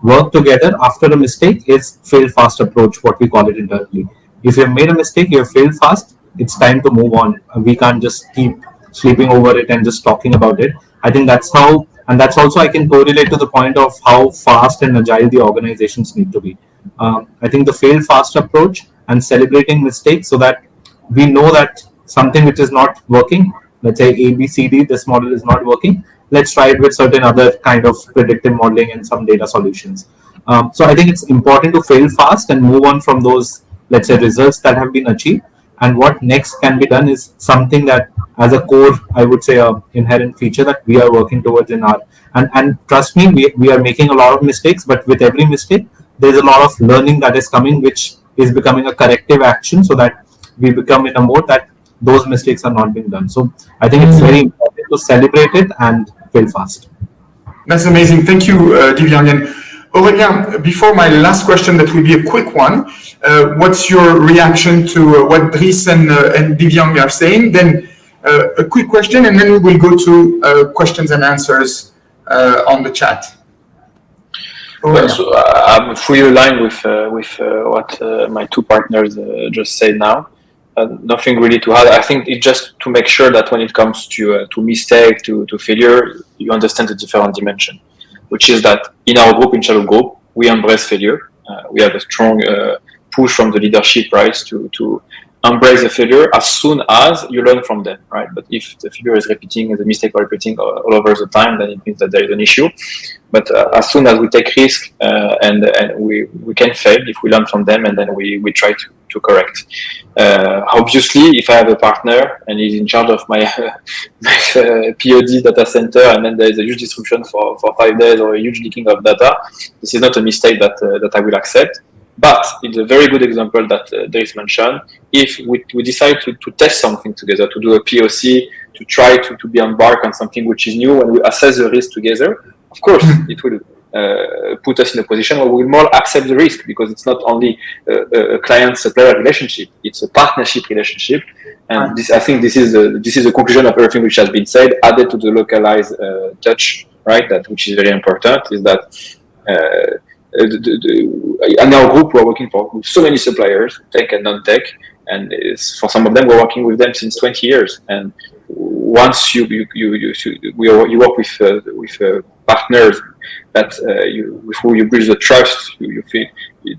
work together after a mistake is fail fast approach, what we call it internally. If you've made a mistake, you have failed fast, it's time to move on. We can't just keep sleeping over it and just talking about it. I think that's how, and that's also I can correlate to the point of how fast and agile the organizations need to be. I think the fail fast approach and celebrating mistakes so that we know that something which is not working, let's say A, B, C, D, this model is not working, let's try it with certain other kind of predictive modeling and some data solutions. So I think it's important to fail fast and move on from those, let's say, results that have been achieved. And what next can be done is something that as a core, I would say, a inherent feature that we are working towards in our, and trust me, we are making a lot of mistakes, but with every mistake, there's a lot of learning that is coming, which is becoming a corrective action so that we become in a mode that those mistakes are not being done. So I think it's very important to celebrate it and fail fast. That's amazing. Thank you, Divyang. And Aurelien, before my last question, that will be a quick one. What's your reaction to what Driss and Divyang are saying? Then a quick question, and then we will go to questions and answers on the chat. So I'm fully aligned with what my two partners just said now. Nothing really to add. I think it's just to make sure that when it comes to mistake, to failure, you understand the different dimension, which is that in our group, in Chalhoub Group, we embrace failure. We have a strong push from the leadership, right, to embrace the failure as soon as you learn from them, right? But if the failure is repeating, the mistake are repeating all over the time, then it means that there is an issue. But as soon as we take risk and we can fail if we learn from them, and then we try to correct. Obviously, if I have a partner and he's in charge of my POD data center, and then there is a huge disruption for 5 days or a huge leaking of data, this is not a mistake that I will accept. But it's a very good example that Driss mentioned. If we decide to test something together, to do a POC, to try to be embarked on something which is new, and we assess the risk together, of course, it will put us in a position where we will more accept the risk, because it's not only a client-supplier relationship, it's a partnership relationship. And this, I think this is the conclusion of everything which has been said, added to the localized touch, right? That which is very important, is that in our group we're working with so many suppliers, tech and non-tech, and for some of them we're working with them since 20 years. And once you work with partners that with whom you build the trust, you feel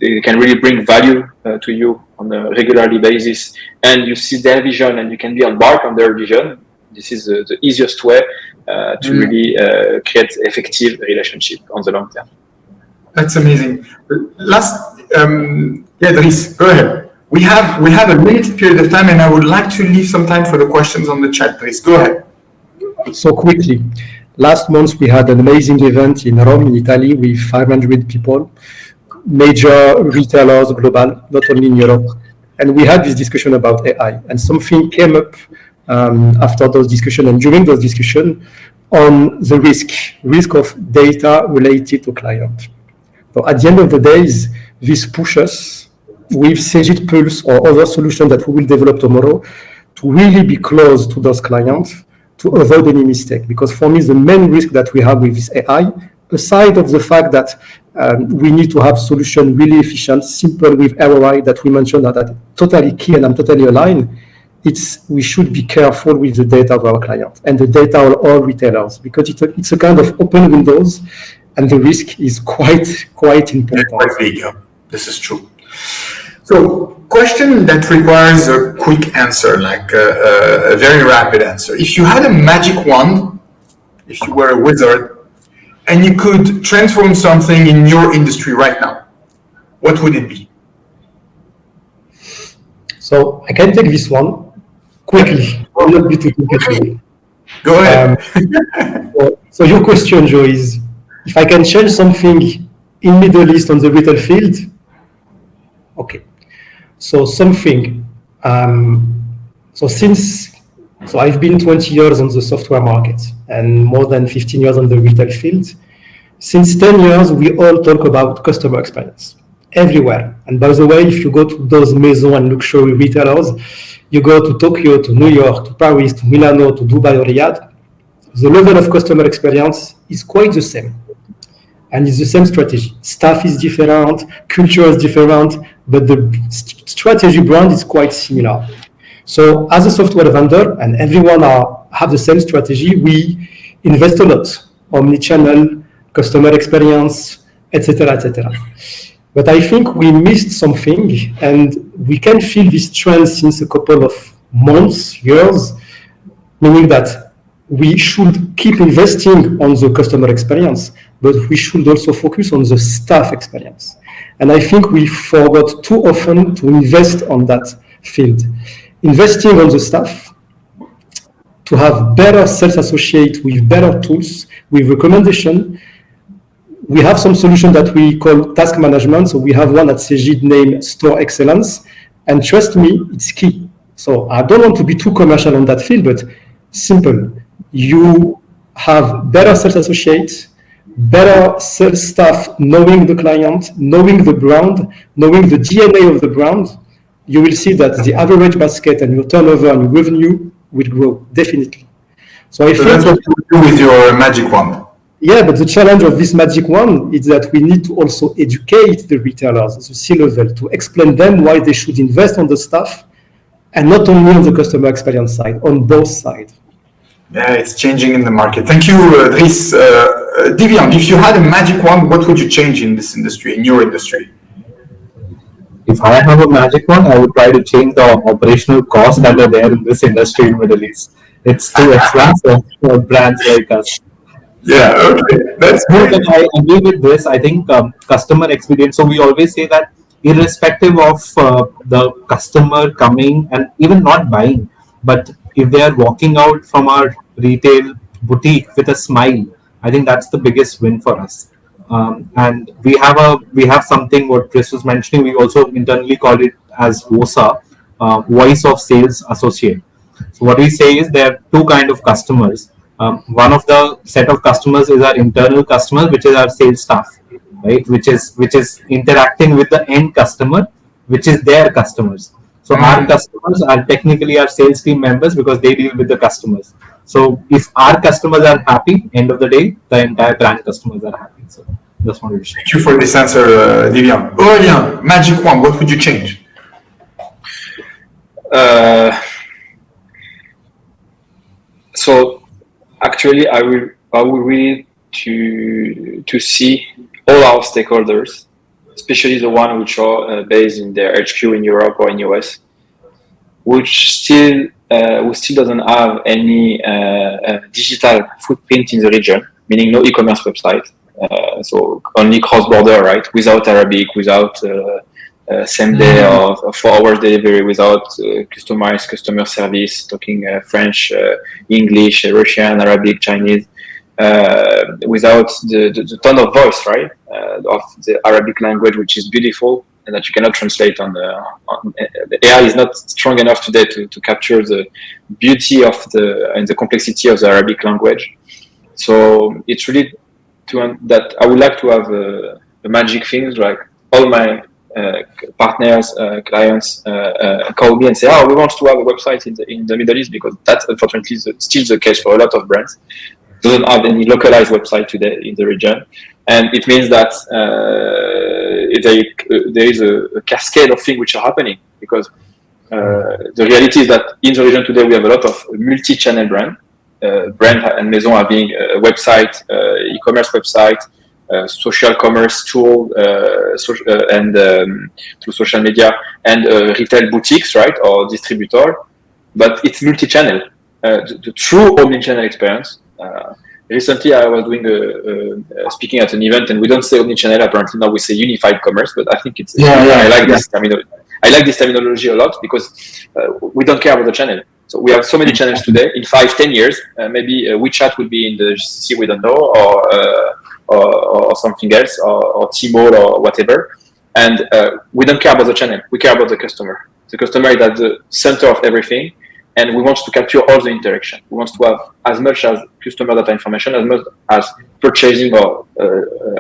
they can really bring value to you on a regularly basis, and you see their vision and you can be embarked on their vision. This is the easiest way to really create effective relationship on the long term. That's amazing. Last, Driss, go ahead. We have a limited period of time, and I would like to leave some time for the questions on the chat. Driss, go ahead. So quickly, last month we had an amazing event in Rome, in Italy, with 500 people, major retailers, global, not only in Europe. And we had this discussion about AI, and something came up after those discussions and during those discussions on the risk of data related to client. So at the end of the day, this pushes with Cegid Pulse or other solutions that we will develop tomorrow to really be close to those clients to avoid any mistake. Because for me, the main risk that we have with this AI, aside of the fact that we need to have solutions really efficient, simple with ROI that we mentioned that totally key, and I'm totally aligned, we should be careful with the data of our clients and the data of all retailers, because it's a kind of open windows, and the risk is quite important. Quite big, yeah. This is true. So, question that requires a quick answer, like a very rapid answer. If you had a magic wand, if you were a wizard, and you could transform something in your industry right now, what would it be? So I can take this one quickly. I'll not be too quick. Go ahead. So your question, Joe, is if I can change something in Middle East on the retail field. Okay. So something. So I've been 20 years on the software market and more than 15 years on the retail field. Since 10 years, we all talk about customer experience everywhere. And by the way, if you go to those maison and luxury retailers, you go to Tokyo, to New York, to Paris, to Milano, to Dubai or Riyadh, the level of customer experience is quite the same. And it's the same strategy. Staff is different, culture is different, but the strategy brand is quite similar. So as a software vendor, and everyone have the same strategy, we invest a lot, omni-channel, customer experience, etc., etc. But I think we missed something, and we can feel this trend since a couple of months, years, meaning that we should keep investing on the customer experience, but we should also focus on the staff experience. And I think we forgot too often to invest on that field. Investing on the staff, to have better sales associates with better tools, with recommendation. We have some solution that we call task management. So we have one at Cegid named Store Excellence. And trust me, it's key. So I don't want to be too commercial on that field, but simple. You have better sales associates, better sales staff, knowing the client, knowing the brand, knowing the DNA of the brand. You will see that the average basket and your turnover and your revenue will grow, definitely. So I think that's what you do with your magic wand. Yeah, but the challenge of this magic wand is that we need to also educate the retailers, the C-level, to explain them why they should invest on the staff, and not only on the customer experience side, on both sides. Yeah, it's changing in the market. Thank you, Driss. Divyang, if you had a magic wand, what would you change in this industry, in your industry? if I have a magic wand, I would try to change the operational costs that are there in this industry in Middle East. It's too expensive for brands like us. Yeah, okay, that's No, great. but I agree with this. I think customer experience. So we always say that irrespective of the customer coming and even not buying, but if they are walking out from our retail boutique with a smile, I think that's the biggest win for us. And we have something what Chris was mentioning. We also internally call it as VOSA, Voice of Sales Associate. So what we say is there are two kind of customers. One of the set of customers is our internal customers, which is our sales staff, right? Which is interacting with the end customer, which is their customers. So our customers are technically our sales team members because they deal with the customers. So if our customers are happy, end of the day, the entire brand customers are happy. So just wanted to share. Thank you for this answer, Divyang. Aurelien, magic wand, what would you change? So actually, I will really to see all our stakeholders, especially the one which are based in their HQ in Europe or in US, which still who still doesn't have any digital footprint in the region, meaning no e-commerce website, so only cross-border, right? Without Arabic, without same day or 4 hours delivery, without customized customer service, talking French, English, Russian, Arabic, Chinese, without the tone of voice, right, of the Arabic language, which is beautiful and that you cannot translate on the AI is not strong enough today to capture the beauty of and the complexity of the Arabic language. So it's really that I would like to have a magic things like all my partners, clients call me and say, "Oh, we want to have a website in the Middle East," because that's unfortunately still the case for a lot of brands. Doesn't have any localized website today in the region, and it means that there is a cascade of things which are happening because the reality is that in the region today we have a lot of multi-channel brand and maison having a website, e-commerce website, social commerce tool, and through social media, and retail boutiques, right, or distributor, but it's multi-channel. The true omni-channel experience. Recently, I was doing speaking at an event, and we don't say omni-channel. Apparently, now we say unified commerce. But I think it's I like this terminology. I like this terminology a lot because we don't care about the channel. So we have so many channels today. In 5-10 years, maybe WeChat will be in the GCC, we don't know, or something else, or Tmall or whatever. And we don't care about the channel. We care about the customer. The customer is at the center of everything. And we want to capture all the interaction. We want to have as much as customer data information, as much as purchasing or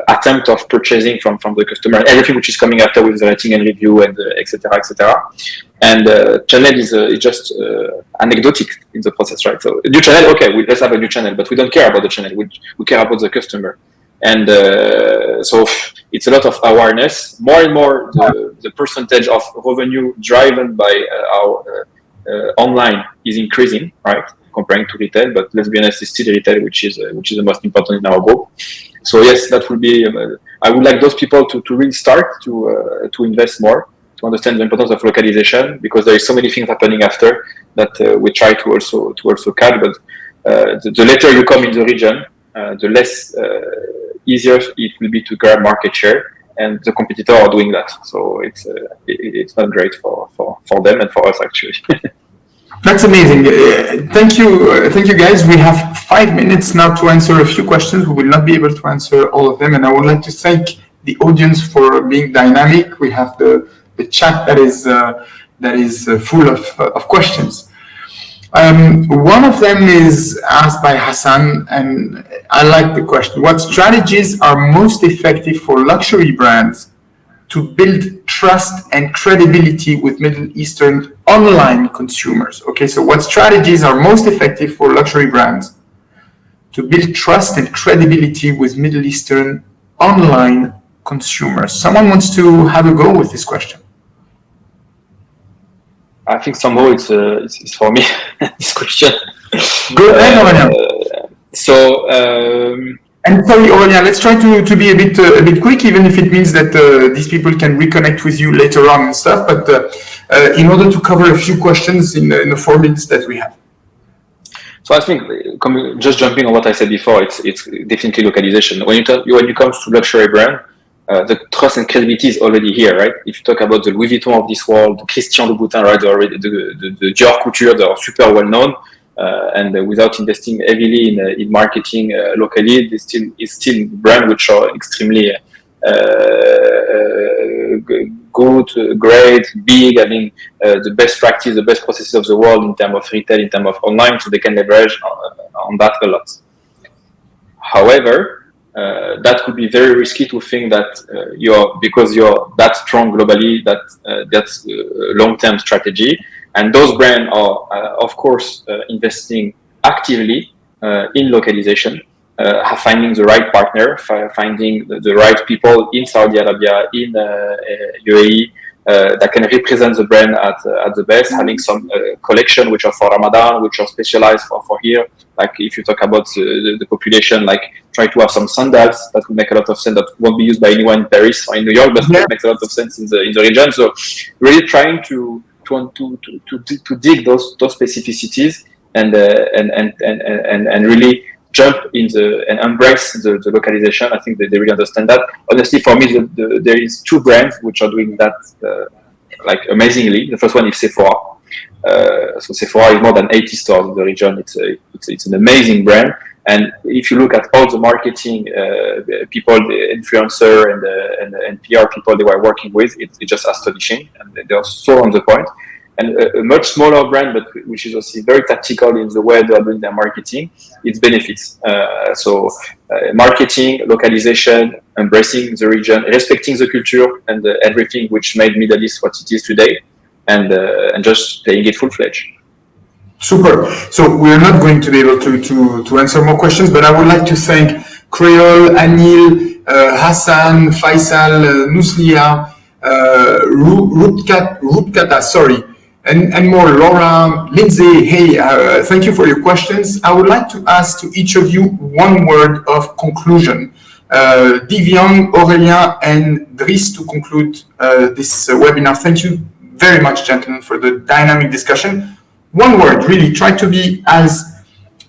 attempt of purchasing from the customer, and everything which is coming after with the rating and review and etc. etc. And channel is just anecdotic in the process, right? So a new channel, okay, let's have a new channel, but we don't care about the channel. We care about the customer. And so it's a lot of awareness. More and more, the percentage of revenue driven by our online is increasing, right, comparing to retail. But let's be honest, it's still retail, which is the most important in our group. So yes, that will be. I would like those people to really start to invest more, to understand the importance of localization, because there is so many things happening after that we try to also catch. But the later you come in the region, the less easier it will be to grab market share, and the competitors are doing that. So it's not great for them and for us actually. That's amazing. Thank you guys. We have 5 minutes now to answer a few questions. We will not be able to answer all of them, and I would like to thank the audience for being dynamic. We have the chat that is full of questions. One of them is asked by Hassan, and I like the question. What strategies are most effective for luxury brands to build trust and credibility with Middle Eastern online consumers? Okay, so what strategies are most effective for luxury brands to build trust and credibility with Middle Eastern online consumers? Someone wants to have a go with this question. I think somehow it's for me, this question. Go ahead, Aurelien. So And sorry, Aurelien, let's try to be a bit quick, even if it means that these people can reconnect with you later on and stuff. But in order to cover a few questions in the 4 minutes that we have. So I think, just jumping on what I said before, it's definitely localization. When it comes to luxury brand, the trust and credibility is already here, right? If you talk about the Louis Vuitton of this world, the Christian Louboutin, right? The Dior Couture, they are super well known. And without investing heavily in marketing locally, it's still brand which are extremely good, great, big, having the best practice, the best processes of the world in terms of retail, in terms of online, so they can leverage on that a lot. However, that could be very risky to think that because you're that strong globally, that's a long-term strategy. And those brands are, of course, investing actively in localization, finding the right partner, finding the right people in Saudi Arabia, in UAE, that can represent the brand at the best, having some collection which are for Ramadan, which are specialized for here. Like if you talk about the population, like try to have some sandals that would make a lot of sense, that won't be used by anyone in Paris or in New York, but that makes a lot of sense in the region. So really trying to dig those specificities and really jump in and embrace the localization. I think that they really understand that. Honestly, for me, there is 2 brands which are doing that like amazingly. The first one is Sephora. So Sephora is more than 80 stores in the region. It's an amazing brand. And if you look at all the marketing people, the influencer and PR people they were working with, it's just astonishing, and they are so on the point. And a much smaller brand, but which is also very tactical in the way they are doing their marketing, its benefits. So marketing, localization, embracing the region, respecting the culture and everything which made Middle East what it is today, and just playing it full-fledged. Super. So we're not going to be able to answer more questions, but I would like to thank Creole, Anil, Hassan, Faisal, Nuslia, Rutkata, sorry, and more, Laura, Lindsay. Hey, thank you for your questions. I would like to ask to each of you one word of conclusion. Divyang, Aurelien, and Driss to conclude this webinar. Thank you very much, gentlemen, for the dynamic discussion. One word, really, try to be as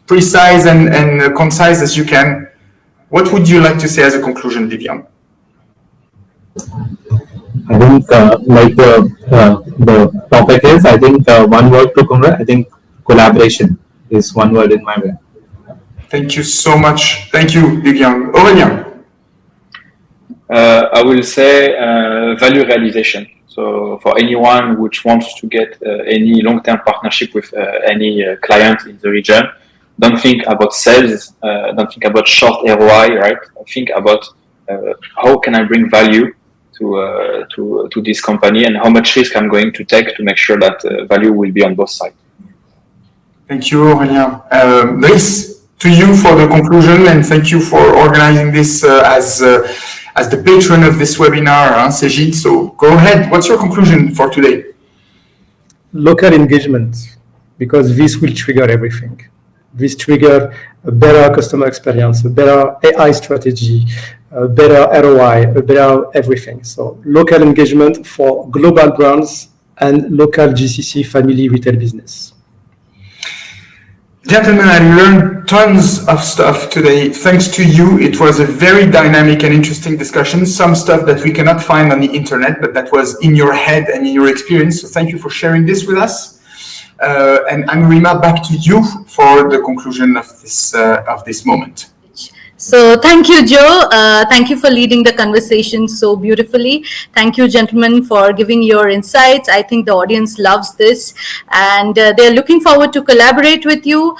precise and concise as you can. What would you like to say as a conclusion, Divyang? I think, like the topic is, I think one word to conclude, I think collaboration is one word in my way. Thank you so much. Thank you, Divyang. Aurelien? I will say value realization. So for anyone which wants to get any long-term partnership with any client in the region, don't think about sales, don't think about short ROI, right? Think about how can I bring value to this company, and how much risk I'm going to take to make sure that value will be on both sides. Thank you, Aurelien. Driss, to you for the conclusion, and thank you for organizing this as the patron of this webinar, Cegid. So go ahead. What's your conclusion for today? Local engagement, because this will trigger everything. This trigger a better customer experience, a better AI strategy, a better ROI, a better everything. So local engagement for global brands and local GCC family retail business. Gentlemen, I learned tons of stuff today. Thanks to you. It was a very dynamic and interesting discussion. Some stuff that we cannot find on the internet, but that was in your head and in your experience. So thank you for sharing this with us. And Anurima, back to you for the conclusion of this moment. So thank you, Joe. Thank you for leading the conversation so beautifully. Thank you, gentlemen, for giving your insights. I think the audience loves this, and they're looking forward to collaborate with you.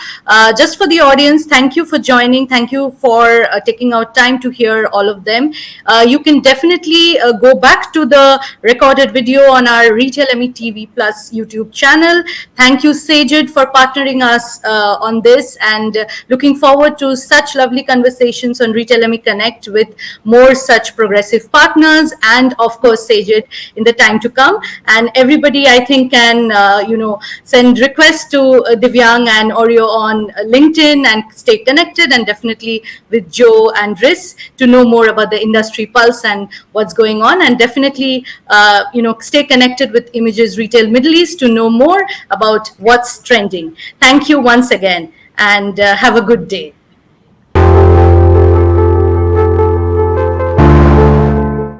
Just for the audience, thank you for joining. Thank you for taking out time to hear all of them. You can definitely go back to the recorded video on our RetailME TV Plus YouTube channel. Thank you, Cegid, for partnering us on this, and looking forward to such lovely conversations conversations on RetailME Connect with more such progressive partners, and of course Cegid in the time to come. And everybody, I think, can send requests to Divyang and Oreo on LinkedIn and stay connected, and definitely with Joe and Driss to know more about the industry pulse and what's going on, and definitely stay connected with Images Retail Middle East to know more about what's trending. Thank you once again, and have a good day.